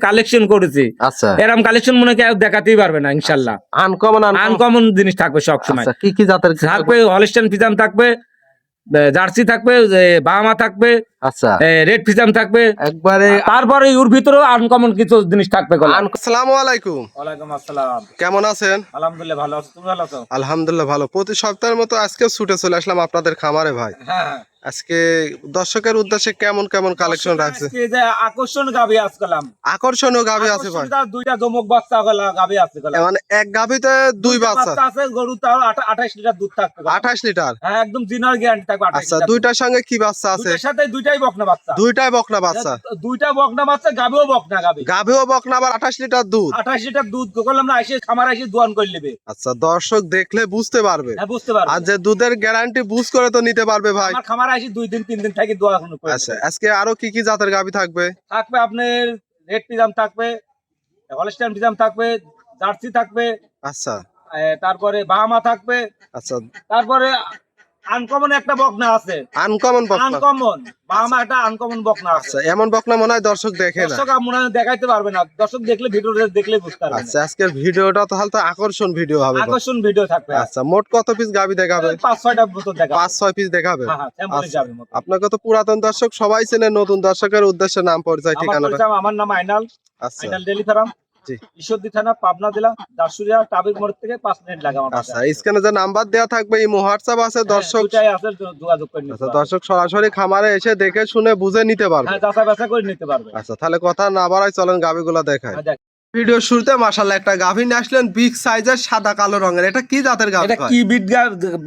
Collection করেছি। আচ্ছা, এরকম কালেকশন মনে কেউ দেখাতেই পারবে না ইনশাল্লাহ। আনকমন আনকমন জিনিস থাকবে সব সময়। কি কি জাতের থাকবে হলিস্টাইন ফ্রিজিয়ান থাকবে, জার্সি থাকবে, বাহামা থাকবে, আচ্ছা, রেড ফ্রিজিয়ান থাকবে, একবারে তারপরে ওর ভিতরেও আনকমন কিছু জিনিস থাকবে। আসসালামু আলাইকুম, ওয়ালাইকুম আসসালাম। কেমন আছেন? আলহামদুলিল্লাহ ভালো আছো, তুমি ভালো আছো? আলহামদুলিল্লাহ ভালো। প্রতি সপ্তাহের মতো আজকে ছুটে চলে আসলাম আপনাদের খামারে ভাই। হ্যাঁ, আজকে দর্শকের উদ্দেশ্যে কেমন কেমন কালেকশন রাখছে? আজকে যে আকর্ষণ গাবি আজকালাম, আকর্ষণীয় গাভী আছে ভাই, দুইটা জমক বাচ্চা গাবি আছে। মানে এক গাভীতে দুই বাচ্চা আছে, গরু তাও 28 লিটার দুধ থাকবে। 28 লিটার? হ্যাঁ, একদম জিনার গ্যারান্টি থাকবে। 28 আচ্ছা, লিটার দুইটার সঙ্গে কি বাচ্চা আছে? দুইটার সাথে দুইটাই বকনা বাচ্চা। দুইটাই বকনা বাচ্চা? দুইটা বকনা বাচ্চা, গাবিও বকনা গাবি। গাভীও বকনা, আবার 28 লিটার দুধ। 28 লিটার দুধ করলাম না, এসে খামার এসে দোয়ান করে নেবে। আচ্ছা, দর্শক দেখলে বুঝতে পারবে। হ্যাঁ, বুঝতে পারবে। আর যে দুধের গ্যারান্টি বুঝ করে তো নিতে পারবে ভাই। আমার খামার এসে 2 দিন 3 দিন থেকে দোয়া করে আচ্ছা, নেবে। আজকে আরো কি কি জাতের গাভী থাকবে? থাকবে আপনার রেড ফ্রিজিয়ান থাকবে, হলিস্টাইন ফ্রিজিয়ান থাকবে, জার্সি থাকবে, আচ্ছা, তারপরে বাহামা থাকবে, আচ্ছা, তারপরে আনকমন একটা বকনা আছে। আনকমন বকনা? আনকমন বাহামা একটা আনকমন বকনা আছে। আচ্ছা, এমন বকনা মনে হয় দর্শক দেখে না। দর্শক মনে হয় দেখাইতে পারবে না, দর্শক দেখলে ভিডিওটা দেখলে বুঝতে পারবে। আচ্ছা, আজকের ভিডিওটা তাহলে তো আকর্ষণ ভিডিও হবে। আকর্ষণ ভিডিও থাকবে। আচ্ছা, মোট কত পিস গাভী দেখাবে? 5-6টা মতো দেখাবে। 5-6 পিস দেখাবে? হ্যাঁ, স্যাম্পলে যাবে মতো। আপনাকে তো পুরাতন দর্শক সবাই চেনে, নতুন দর্শকের উদ্দেশ্যে নাম পরিচয় ঠিকানাটা। আমার নাম আইনাল, আচ্ছা, আইনাল ডেলি ফার্ম, জি, ঈশ্বরদী থানা, পাবনা জেলা, দাসুরিয়া টাবির মোড় থেকে 5 মিনিট লাগে আমার আচ্ছা। স্ক্রিনে যে নাম্বার দেয়া থাকবে, ইমো হোয়াটসঅ্যাপ আছে, দর্শক দুটাই আছে, যোগাযোগ করে নিতে আচ্ছা, পারবে। দর্শক সরাসরি খামারে এসে দেখে শুনে বুঝে নিতে পারবে। হ্যাঁ, যাচাই বাছাই করে নিতে পারবে। আচ্ছা, তাহলে কথা না বাড়াই চলেন গাভীগুলা দেখায়। হ্যাঁ, দেখ। ভিডিও শুরুতে মাশাআল্লাহ একটা গাভী নিয়ে আসলেন, বিগ সাইজের, সাদা কালো রঙের। এটা কি জাতের গাভী? এটা কি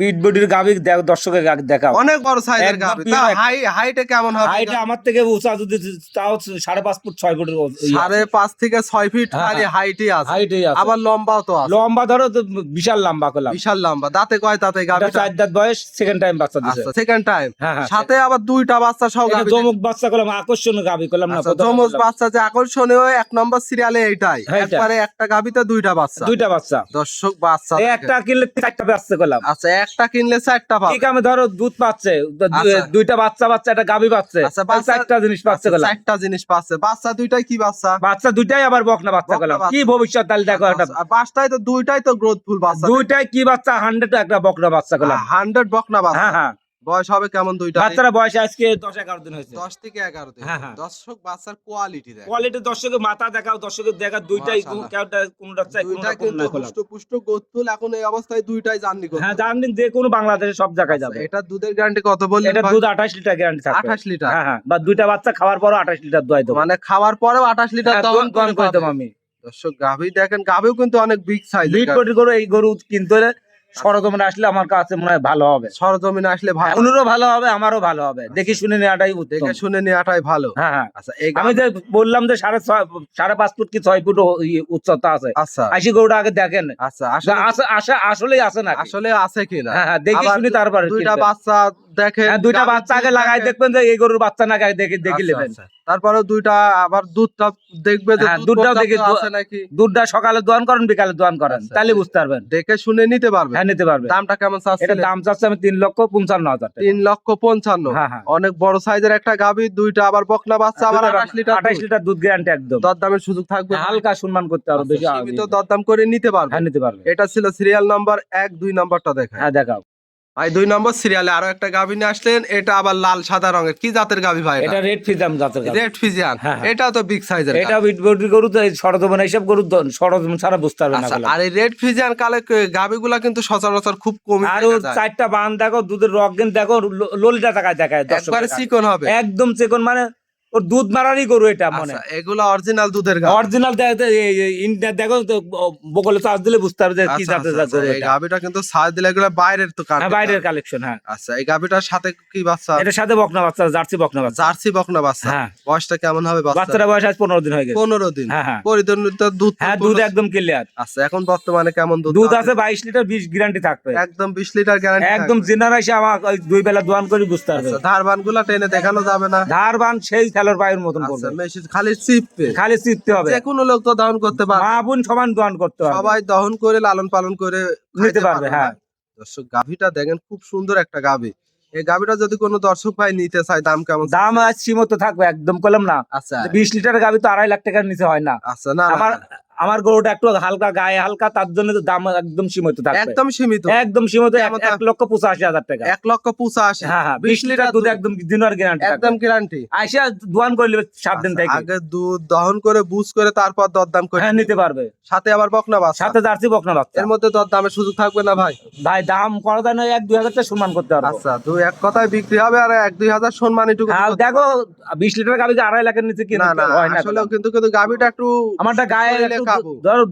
বিট বডির গাবি দর্শকের দেখাও। অনেক বড় সাইজের একদম গাভী। pure হাইটে কেমন হবে? হাইটে আমার থেকে উঁচা, যদি তাও 5.5 ফুট 6 ফুটের 5.5 থেকে 6 ফিট হ্যাঁ, খালি হাইটই আছে। হাইটেই আছে। আবার লম্বাও তো আছে। লম্বা ধরো তো বিশাল লম্বা করলাম। বিশাল লম্বা। দাঁতে কয় দাঁতে গাভী? 4 দাঁত বয়স, সেকেন্ড টাইম বাচ্চা দিছে। আচ্ছা, সেকেন্ড টাইম। হ্যাঁ, হ্যাঁ। সাথে আবার দুইটা বাচ্চা সহ এটা গাভী। জমক বাচ্চা করলাম, আকর্ষণীয় গাবি করলাম না। আচ্ছা, জমজ বাচ্চা যে আকর্ষণীয়, 1 নম্বর সিরিয়ালে এইটাই। হ্যাঁ, এটা। একবারে একটা গাভীতে দুইটা বাচ্চা। দুইটা বাচ্চা। দর্শক বাচ্চা এই একটা কিনলে 4টা বাচ্চা করলাম। আচ্ছা, একটা কিনলে 4টা পাবে। ঠিক আমি ধরো দুধ পাচ্ছে, আচ্ছা। দুইটা বাচ্চা একটা গাবি পাচ্ছে। আচ্ছা, বাচ্চা 4টা জিনিস পাচ্ছে করলাম। 4টা জিনিস পাচ্ছে। বাচ্চা দুইটাই কি বাচ্চা? বাচ্চা দুইটাই আবার বকনা বাচ্চা বকনা করলাম। বাচ্চা। কি ভবিষ্যৎ তাহলে দেখো একটা। আর বাচ্চাই তো দুইটাই তো গ্রোথফুল বাচ্চা। দুইটাই কি বাচ্চা, 100 একটা বকনা বাচ্চা করলাম। 100 বকনা বাচ্চা। হ্যাঁ, হ্যাঁ। বয়স হবে কেমন দুইটা? বাচ্চারা বয়স আজকে 10-11 দিন হয়েছে। 10 থেকে 11 দিন। হ্যাঁ, হ্যাঁ। দর্শক বাচ্চার কোয়ালিটি দেখেন। কোয়ালিটি দর্শকের মাথা দেখাও, দর্শকের দেখা দুইটাই মাশাআল্লাহ। কোনটা চাই কোনটা দুইটাই কিন্তু করলাম। পুষ্ট গ্রোথফুল। এখন এই অবস্থায় দুইটাই জার্নি করছে। হ্যাঁ, জানেন যে কোনো বাংলাদেশে সব জায়গায় যাবে। এটা দুধের গ্যারান্টি কত বললেন এটা ভাই? দুধ 28 লিটার গ্যারান্টি থাকবে। 28 লিটার? হ্যাঁ, হ্যাঁ। বা দুইটা বাচ্চা খাওয়ার পরও 28 লিটার দোয়াই দেবো। মানে খাওয়ার পরেও 28 লিটার হ্যাঁ, দহন দোয়ান করে দেবো পাবে। আমি। দর্শক গাভী দেখেন, গাভীও কিন্তু অনেক বিগ সাইজ। বিট কোটি গরু, এই গরু কিনতে হলে সরজমিনে আসলে আমার কাছে মনে হয় ভালো হবে। সরজমিনে আসলে ভালো। উনারও ভালো হবে, আমারও ভালো হবে। দেখে শুনে নেওয়াটাই উত্তম। দেখে শুনে নেওয়াটাই ভালো। হ্যাঁ, হ্যাঁ। আচ্ছা, এই আমি যে বললাম যে 5.5 ফুট কি 6 ফুট উচ্চতা আছে। আচ্ছা, আইসি গরুটা আগে দেখেন। আচ্ছা, আসলেই আছে না। আসলে আছে কিনা? হ্যাঁ, হ্যাঁ, দেখে আবার শুনি তারপরে দুইটা কিনবেন। বাচ্চা দেখেন। হ্যাঁ, দুইটা বাচ্চা আগে লাগাই দেখবেন যে এই গরুর বাচ্চা না দেখে আচ্ছা, নেবেন। আচ্ছা। তারপরে দুইটা আবার দুধটা দেখবে যে হ্যাঁ, দুধ দুধটাও পর্যাপ্ত দেখে আছে নাকি। দুধটা সকালে দোয়ান করেন, বিকালে দোয়ান করেন, আচ্ছা, তাহলে বুঝতে পারবেন। দেখে শুনে নিতে পারবে। হ্যাঁ, নিতে পারবে। দামটা কেমন এটা চাচ্ছেন? দাম চাচ্ছে আমি 3,55,000 টাকা। 3,55,000। হ্যাঁ, হ্যাঁ। অনেক বড় সাইজের একটা গাভী, দুইটা আবার বকনা বাচ্চা, আবার 28 লিটার। 28 লিটার দুধ গ্যারান্টি একদম। দরদামের সুযোগ থাকবে। হালকা সম্মান করতে পারো, বেশি আচ্ছা, সীমিত দরদাম করে নিতে পারবে। হ্যাঁ, নিতে পারবে। এটা ছিল সিরিয়াল নাম্বার 1, 2 নাম্বারটা দেখেন। হ্যাঁ, দেখাও। ভাই 2 নম্বর সিরিয়ালে আরো একটা গাভী নিয়ে আসলেন। এটা আবার লাল সাদা রঙের। কি জাতের গাভী ভাই? এটা রেড ফিজাম জাতের গাভী। Red Friesian. হ্যাঁ, হ্যাঁ। এটাও তো বিগ সাইজের। এটা বিটবডি গরু তো সরজমিন এইসব গরু সরজমিন ছাড়া বুঝতে পারবে না। আচ্ছা, আর এই রেড ফিজিয়ান কালে গাভীগুলা কিন্তু সচরাচর খুব কম। আর ওর 4টা বান দেখো, দুধের রগেন দেখো, ললিটা দেখায় দর্শক। একবারে চিকন হবে। একদম চিকন, মানে ওর দুধ মারারই গরু এটা মনে। আচ্ছা, এগুলা অরিজিনাল দুধের গাভী। অরিজিনাল দেখো তো, বগলে চার্জ দিলে বুঝতে পারবে যে কি আচ্ছা, জাতের আচ্ছা, গরু এই এটা। গাভীটা কিন্তু সাজ দিলে এগুলা বাইরের তো কাট। হ্যাঁ, বাইরের কালেকশন। হ্যাঁ, আচ্ছা, এই গাভীটার সাথে কি বাচ্চা? এটার সাথে বকনা বাচ্চা, জার্সি বকনা বাচ্চা। জার্সি বকনা বাচ্চা। হ্যাঁ। বয়সটা কেমন হবে বাচ্চা? বাচ্চারা বয়স আজ 15 দিন হয়ে গেছে। 15 দিন। হ্যাঁ, হ্যাঁ। পরিদর্শিত দুধ। হ্যাঁ, দুধ একদম ক্লিয়ার। আচ্ছা, এখন বর্তমানে কেমন দুধ? দুধ আছে 22 লিটার, 20 গ্যারান্টি থাকবে। একদম 20 লিটার গ্যারান্টি। একদম জেনারেশন আমার 2 বেলা দোয়ান করে বুঝতে পারবে। ধারবান গুলা টেনে দেখানো যাবে না। ধারবান সেই খেলোর পায়ের মতন আচ্ছা, করবে। মেশিন খালি চিপবে। খালি চিপতে হবে। যে কোনো লোক তো দহন করতে পারবে। মা বোন সমান দোয়ান করতে পারবে, সবাই দহন করে লালন পালন করে নিতে খাইতে পারবে। হ্যাঁ, দর্শক গাভীটা দেখেন, খুব সুন্দর একটা গাভী। এই গাভিটা যদি কোনো দর্শক ভাই নিতে চায় দাম কেমন? দাম আজ সীমিত থাকবে, একদম করলাম না। আচ্ছা 20 লিটার গাভি তো 2.5 লাখ টাকার নিচে হয় না। আচ্ছা, না আমার আমার গরুটা একটু হালকা, গায়ে হালকা, তার জন্য তো দাম একদম সীমিত থাকবে। একদম সীমিত, একদম সীমিত। কেমন 1,85,000 টাকা। 1,85,000। হ্যাঁ হ্যাঁ, 20 লিটার দুধ একদম দিনের গ্যারান্টি, একদম গ্যারান্টি। আইসা দোয়ান করলে 7 দিন থেকে আগে দুধ দহন করে বুঝ করে তারপর দরদাম করে হ্যাঁ নিতে পারবে। সাথে আবার বকনা বাচ্চা, সাথে জার্সি বকনা বাচ্চা। এর মধ্যে দরদামের সুযোগ থাকবে না ভাই? ভাই দাম করা যায় না, 1-2 হাজার টাকা সম্মান করতে পারবো। আচ্ছা, এক কথায় বিক্রি হবে আর 1-2 হাজার সম্মান একটু হ্যাঁ দেখো, 20 লিটার গাভি 2.5 লাখের নিচে কি না না হয় না। আসলে কিন্তু গাভিটা একটু আমারটা গায়ে শরীরে একটু কাবু। ধরো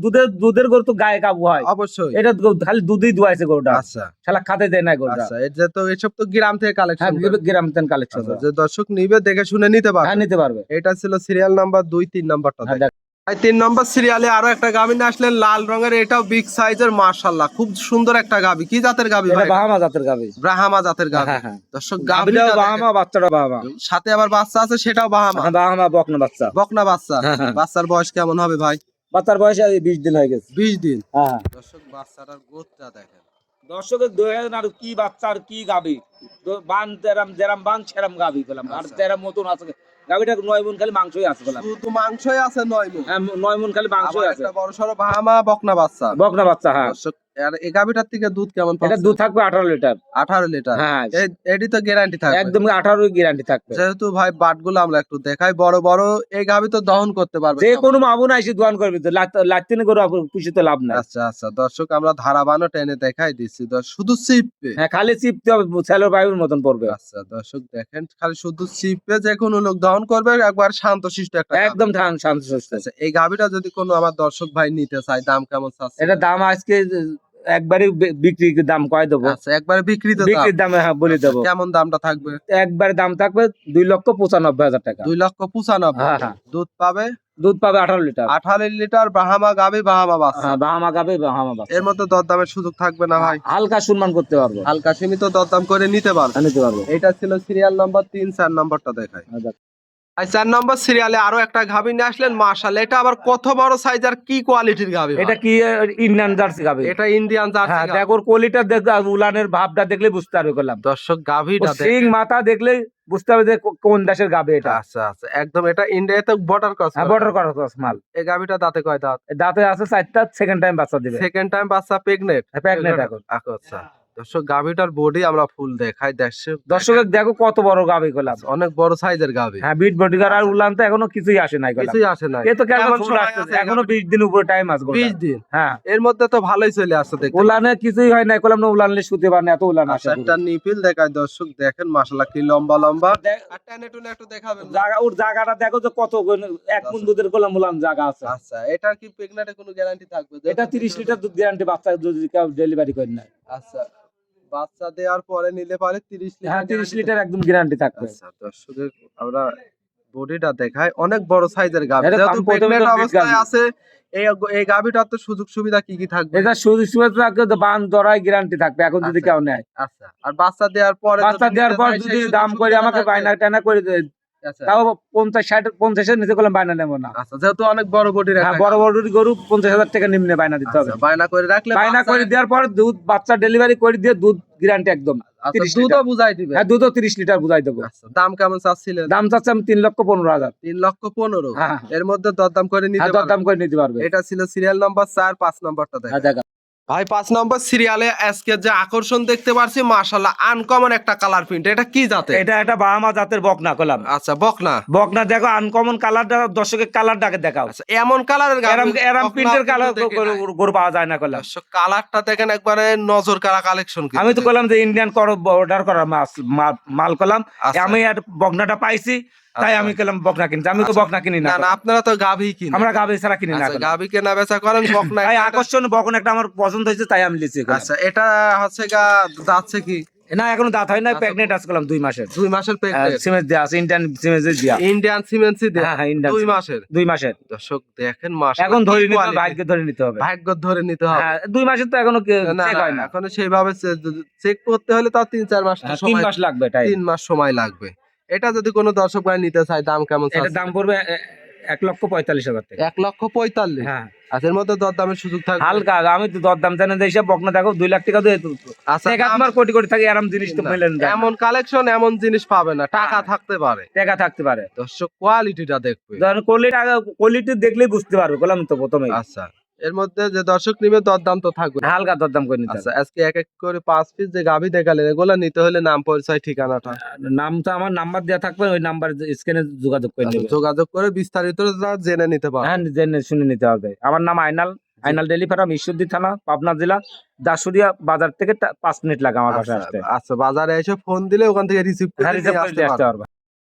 দুধের গরু তো গায়ে কাবু হয় অবশ্যই। এটা খালি দুধই দুয়াইছে গরুটা, আচ্ছা শালা খাতে দেয় না গরুটা। আচ্ছা, এর যে তো এসব তো গ্রাম থেকে হ্যাঁ কালেকশন, গ্রাম তেন কালেকশন। যে দর্শক নিবে দেখে শুনে নিতে হ্যাঁ পারবে। নিতে পারবে। এটা ছিল সিরিয়াল নাম্বার 2-3 নাম্বারটা। হ্যাঁ দেখ, ভাই 3 নম্বর সিরিয়ালে আরো একটা গাভী নিয়ে আসলেন লাল রঙের, এটাও বিগ সাইজের, মাশাআল্লাহ খুব সুন্দর একটা গাভী। কি জাতের গাভী এটা ভাই? বাহামা জাতের গাভি। ব্রাহ্মা জাতের গাভী। হ্যাঁ হ্যাঁ, দর্শক গাভিটাও গাভীটা বাহামা, বাচ্চাটাও বাহামা। সাথে আবার বাচ্চা আছে, সেটাও বাহামা। হ্যাঁ বাহামা বকনা বাচ্চা। বকনা বাচ্চা। হ্যাঁ, হ্যাঁ। বাচ্চার বয়স কেমন হবে ভাই? বাচ্চার বয়স 20 দিন হয়ে গেছে। 20 দিন। হ্যাঁ দর্শক বাচ্চাটার গোত্রটা দেখেন। দর্শকের দোয়েন আর কি বাচ্চা আর কি গাভি, বান যেরাম বান সেরাম গাভি পেলাম। আর আচ্ছা। তেরাম মতন আছে গাভিটা, 9 মণ খালি মাংসই আছে পেলাম। শুধু মাংসই আছে 9 মণ। হ্যাঁ 9 মণ খালি মাংসই আবার আছে। একটা বড় সরো বাহামা বকনা বাচ্চা। বকনা বাচ্চা। হ্যাঁ দর্শক আর এই গাভীটার থেকে দুধ কেমন এটা পাচ্ছে? দুধ থাকবে 18 লিটার। 18 লিটার। হ্যাঁ এডি তো গ্যারান্টি থাকবে একদম 18 গ্যারান্টি থাকবে। যেহেতু ভাই বাটগুলো আমরা একটু দেখাই, বড় বড় এই গাভী তো দহন করতে পারবে যে কোনো মামুন আইসি দোয়ান করবি তো, লাগতে না করে খুশি তো লাভ নাই। আচ্ছা আচ্ছা দর্শক আমরা ধারাবানো টেনে দেখাই দিচ্ছি, শুধু চিপবে। হ্যাঁ খালি চিপতে হবে, ছেলের বায়ুর মতন পড়বে। আচ্ছা দর্শক দেখেন, খালি শুধু চিপবে, যে কোনো লোক দহন করবে, একবার শান্তশিষ্ট একটা গাভী। একদম শান্ত সুস্থ। আচ্ছা, এই গাভীটা যদি কোনো আমার দর্শক ভাই নিতে চায় দাম কেমন চাচ্ছে? এটা দাম আজকে একবারে বিক্রি দাম কয় দেবো। আচ্ছা একবারে বিক্রিত দাম। বিক্রির দামে হ্যাঁ বলে দেবো। কেমন দামটা থাকবে? একবারে দাম থাকবে 2,95,000 টাকা। 2,95,000। হ্যাঁ হ্যাঁ, দুধ পাবে? দুধ পাবে 18 লিটার। 18 লিটার, বাহামা গাভী, বাহামা বাচ্চা। হ্যাঁ বাহামা গাবে বাহামা বাচ্চা। এর মধ্যে দরদামের সুযোগ থাকবে না ভাই? হালকা সম্মান করতে পারবো, হালকা সীমিত দরদাম করে নিতে পারবে। নিতে পারবো। এটা ছিল সিরিয়াল নাম্বার 3। 4 নাম্বারটা দেখাই। আর 4 নম্বর সিরিয়ালে আরো একটা গাভী নিয়ে আসলেন, মাশাআল্লাহ এটা আবার কত বড় সাইজ আর কি কোয়ালিটির গাভী? এটা কি ইন্ডিয়ান জার্সি গাবে। এটা ইন্ডিয়ান জার্সি হ্যাঁ গাভী। দেখো ওর কোয়ালিটা দেখ, উলানের ভাবটা দেখলে বুঝতে পারবে করলাম। দর্শক গাভীটা সিং মাথা দেখলে বুঝতে পারবে যে কোন দেশের গাবে এটা। আচ্ছা আচ্ছা একদম এটা ইন্ডিয়াতে বর্ডার ক্রস। হ্যাঁ বর্ডার করা মাল। এই গাভীটা দাঁতে কয় দাঁত? দাঁতে আছে 4টা, সেকেন্ড টাইম বাচ্চা দিবে। সেকেন্ড টাইম বাচ্চা, প্রেগনেন্ট। প্রেগনেন্ট এখন। আচ্ছা দর্শক গাভীটার বডি আমরা ফুল দেখাই। দর্শকের দেখো কত বড় গাবে করলাম। অনেক বড় সাইজের গাভী। হ্যাঁ বিট বডিগার আর উলান তো এখনো কিছুই আসে নাই করলাম। কিছুই আসে না। এ তো কেমন কেমন ফুল সময় আসতেছে, আছে এখনো 20 দিন উপরে টাইম আছে। 20 দিন। হ্যাঁ এর মধ্যে তো ভালোই চলে আসছে দেখতে। উলানে কিছুই হয় নাই করলাম না, উলানলে শুতে পারে না, এত উলান আসে। একটা নিপিল দেখায় দর্শক দেখেন, মাশাআল্লাহ কি লম্বা লম্বা। আর টেনে টুনে একটু দেখাবেন। জায়গা ওর জায়গাটা দেখো যে কত 1 মণ দুধের করলাম উলান জায়গা আছে। আচ্ছা এটার কি প্রেগনেন্টে কোনো গ্যারান্টি থাকবে? এটা 30 লিটার দুধ গ্যারান্টি, বাচ্চা যদি কেউ ডেলিভারি করে না। আচ্ছা বাচ্চা দেওয়ার পরে নিলে পারে 30 লিটার। হ্যাঁ 30 লিটার একদম গ্যারান্টি থাকবে। আচ্ছা দর্শকদের আমরা বডিটা দেখাই, অনেক বড় সাইজের গাভী। এটা যেহেতু আমি প্রথমে প্রেগনেন্ট তো অবস্থায় গাভী। আছে, এই গাভীটার তো সুযোগ সুবিধা কি কি থাকবে? এটা সুযোগ সুবিধা থাকবে তো, বান দরাই গ্যারান্টি থাকবে এখন যদি আচ্ছা। কেউ নেয়। আচ্ছা আর বাচ্চা দেওয়ার পরে বাচ্চা যদি দেওয়ার নিতে পর চায়, যদি সেই দাম সুযোগ করে সুবিধা আমাকে থাকবে? বায়না টানা করে দেয়, আচ্ছা তাও 50 এর নিচে করলাম বায়না নেবো না। আচ্ছা যেহেতু অনেক বড় বডির হ্যাঁ বড় বড় গরু 50,000 টাকা নিম্নে বায়না দিতে হবে। বায়না করে রাখলে বায়না বাচ্চা- করে দেওয়ার পর দুধ বাচ্চা ডেলিভারি করে দিয়ে দুধ গ্যারান্টি একদম। আচ্ছা 30 দুধও লিটার। বুঝাই দিবে। হ্যাঁ দুধও 30 লিটার বুঝাই দেবো। আচ্ছা দাম কেমন চাচ্ছিলেন? দাম চাচ্ছে আমি 3,15,000। 3,15,000। হ্যাঁ এর মধ্যে দরদাম করে নিতে হ্যাঁ পারবেন। দরদাম করে নিতে পারবে। এটা ছিল সিরিয়াল নাম্বার 4। 5 নাম্বারটা দেখেন। হ্যাঁ দেখা ভাই 5 নম্বর সিরিয়ালে আজকে যে আকর্ষণ দেখতে পারছি, মাশাআল্লাহ আনকমন একটা কালার প্রিন্ট। এটা কি জাতে? এটা একটা বাহামা জাতের বকনা করলাম। আচ্ছা বকনা। বকনা দেখো আনকমন কালারটা, দর্শকের কালারটাকে দেখাও। আচ্ছা এমন কালারের গাভী এরম প্রিন্টের কালার গরু পাওয়া যায় না করলাম। দর্শক কালারটা দেখেন একবারে নজর কাড়া কালেকশন। আমি তো করলাম যে ইন্ডিয়ান অর্ডার করা মাল করলাম। আচ্ছা। আমি আর বকনাটা পাইছি তাই আচ্ছা। আমি করলাম বকনা কিনছি। আমি তো আচ্ছা। বকনা কিনি না। না না আপনারা তো গাভী কিনেন। আমরা গাভী ছাড়া কিনি না। আচ্ছা গাভী কেনা বেচা করেন, বকনা তাই আকর্ষণ বকনা একটা আমার পছন্দ হয়েছে তাই আমি লিছি। আচ্ছা এটা হচ্ছে যাচ্ছে কি না এখনো দাঁত হয় না, প্রেগনেন্ট আছে করলাম 2 মাসের। 2 মাসের প্রেগনেন্ট। সিমেন্স দেয়া আছে, ইন্ডিয়ান সিমেন্স দেয়া। ইন্ডিয়ান সিমেন্সি দেয়া। হ্যাঁ হ্যাঁ ইন্ডিয়ান 2 মাসের। 2 মাসের। দর্শক দেখেন মাশাআল্লাহ এখন ধরে নিতে হবে, quality। ভাগ্য ধরে নিতে হবে। ভাগ্য ধরে নিতে হবে। হ্যাঁ 2 মাসের তো এখনো না চেক হয় না। এখন সেইভাবে চেক করতে হলে তাও 3-4 মাস তো 3 সময়, মাস লাগবে টাইম। 3 মাস সময় লাগবে। এটা যদি কোনো দর্শক ভাই নিতে চায় দাম কেমন এটা চাচ্ছে? দাম পড়বে 1,45,000 টাকা। 1,45,000। হ্যাঁ আচ্ছা, এর মধ্যে দরদামের সুযোগ থাকবে? হালকা, আমি তো দরদাম জানি না, হিসাব বকনা দেখো 2 লাখ টাকা দিয়ে আচ্ছা, তোমার কোটি কোটি থাকে এরকম জিনিস তো না, মিলেন যায় না। এমন কালেকশন এমন জিনিস পাবে না, টাকা হ্যাঁ। থাকতে পারে। টাকা থাকতে পারে, দর্শক কোয়ালিটিটা দেখবে। ধরেন কোয়ালিটি দেখলেই বুঝতে পারবে, বললাম তো প্রথমেই। আচ্ছা, এর মধ্যে যে দর্শক নিবে দরদাম তো থাকবে। হালকা দরদাম করে নিতে আচ্ছা, হবে। আজকে এক এক করে 5 পিস যে গাভী দেখালেন, এগুলা নিতে হলে নাম পরিচয় ঠিকানাটা নাম তো আমার নাম্বার দেওয়া থাকবে, ওই নাম্বার স্ক্রিনে যোগাযোগ করে আচ্ছা, নেবে। যোগাযোগ করে বিস্তারিত যা জেনে নিতে পারবে। হ্যাঁ, জেনে শুনে নিতে হবে। আমার নাম আইনাল ডেইলি ফার্ম, ঈশ্বরদী থানা, পাবনা জেলা, দাসুরিয়া বাজার থেকে 5 মিনিট লাগে আমার বাসায় আসতে। আচ্ছা, বাজারে এসে ফোন দিলে ওখান থেকে রিসিভ করে হ্যাঁ, নিয়ে রিজার্ভ করে আসতে দিয়ে আসতে পারবে। পারবে।